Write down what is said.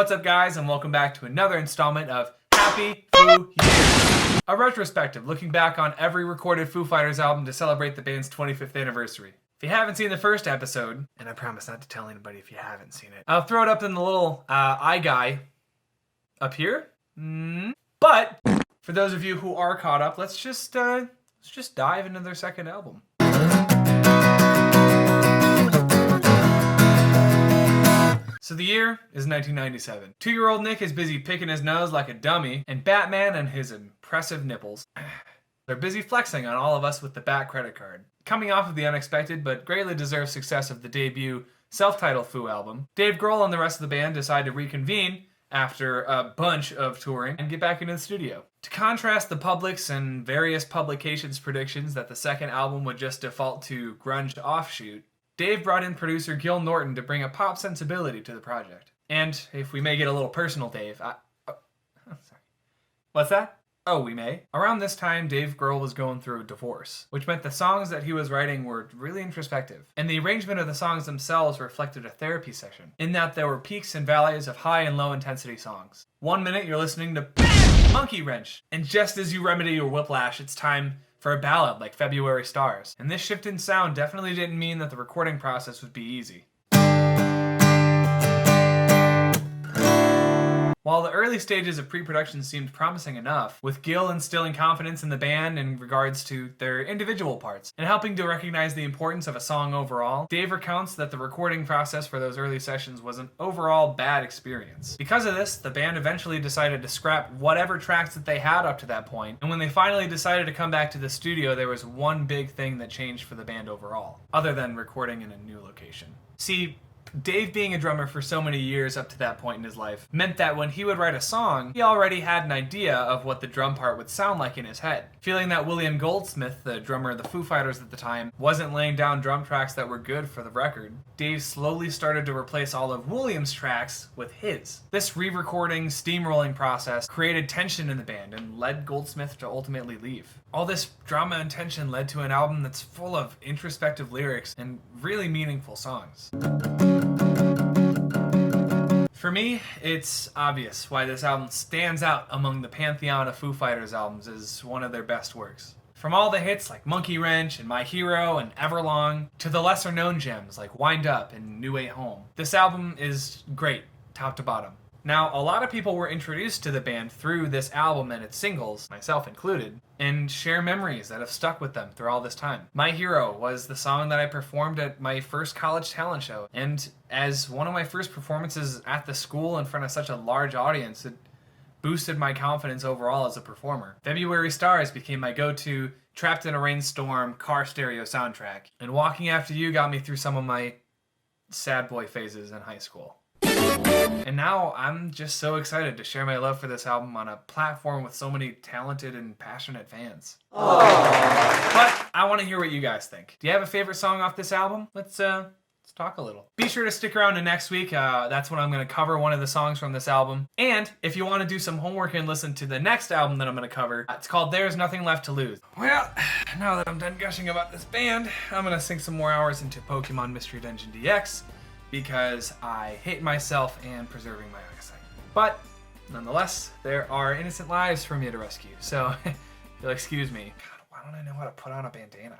What's up, guys, and welcome back to another installment of Happy Foo Year, a retrospective looking back on every recorded Foo Fighters album to celebrate the band's 25th anniversary. If you haven't seen the first episode, and I promise not to tell anybody if you haven't seen it, I'll throw it up in the little eye guy up here. But for those of you who are caught up, let's just dive into their second album. So the year is 1997. 2-year-old Nick is busy picking his nose like a dummy, and Batman and his impressive nipples. They're busy flexing on all of us with the Bat credit card. Coming off of the unexpected but greatly deserved success of the debut self-titled Foo album, Dave Grohl and the rest of the band decide to reconvene after a bunch of touring and get back into the studio. To contrast the public's and various publications' predictions that the second album would just default to grunge offshoot, Dave brought in producer Gil Norton to bring a pop sensibility to the project. And if we may get a little personal, Dave, sorry. What's that? Oh, we may. Around this time, Dave Grohl was going through a divorce, which meant the songs that he was writing were really introspective. And the arrangement of the songs themselves reflected a therapy session, in that there were peaks and valleys of high and low intensity songs. 1 minute you're listening to Monkey Wrench, and just as you remedy your whiplash, it's time for a ballad like February Stars. And this shift in sound definitely didn't mean that the recording process would be easy. While the early stages of pre-production seemed promising enough, with Gil instilling confidence in the band in regards to their individual parts, and helping to recognize the importance of a song overall, Dave recounts that the recording process for those early sessions was an overall bad experience. Because of this, the band eventually decided to scrap whatever tracks that they had up to that point, and when they finally decided to come back to the studio, there was one big thing that changed for the band overall, other than recording in a new location. See, Dave being a drummer for so many years up to that point in his life meant that when he would write a song, he already had an idea of what the drum part would sound like in his head. Feeling that William Goldsmith, the drummer of the Foo Fighters at the time, wasn't laying down drum tracks that were good for the record, Dave slowly started to replace all of William's tracks with his. This re-recording, steamrolling process created tension in the band and led Goldsmith to ultimately leave. All this drama and tension led to an album that's full of introspective lyrics and really meaningful songs. For me, it's obvious why this album stands out among the pantheon of Foo Fighters albums as one of their best works. From all the hits like Monkey Wrench and My Hero and Everlong, to the lesser known gems like Wind Up and New Way Home, this album is great, top to bottom. Now, a lot of people were introduced to the band through this album and its singles, myself included, and share memories that have stuck with them through all this time. My Hero was the song that I performed at my first college talent show, and as one of my first performances at the school in front of such a large audience, it boosted my confidence overall as a performer. February Stars became my go-to Trapped in a Rainstorm car stereo soundtrack, and Walking After You got me through some of my sad boy phases in high school. And now I'm just so excited to share my love for this album on a platform with so many talented and passionate fans. Aww. But I want to hear what you guys think. Do you have a favorite song off this album? Let's talk a little. Be sure to stick around to next week. That's when I'm going to cover one of the songs from this album. And if you want to do some homework and listen to the next album that I'm going to cover, it's called There's Nothing Left to Lose. Well, now that I'm done gushing about this band, I'm going to sink some more hours into Pokemon Mystery Dungeon DX, because I hate myself and preserving my eyesight. But, nonetheless, there are innocent lives for me to rescue, so you'll excuse me. God, why don't I know how to put on a bandana?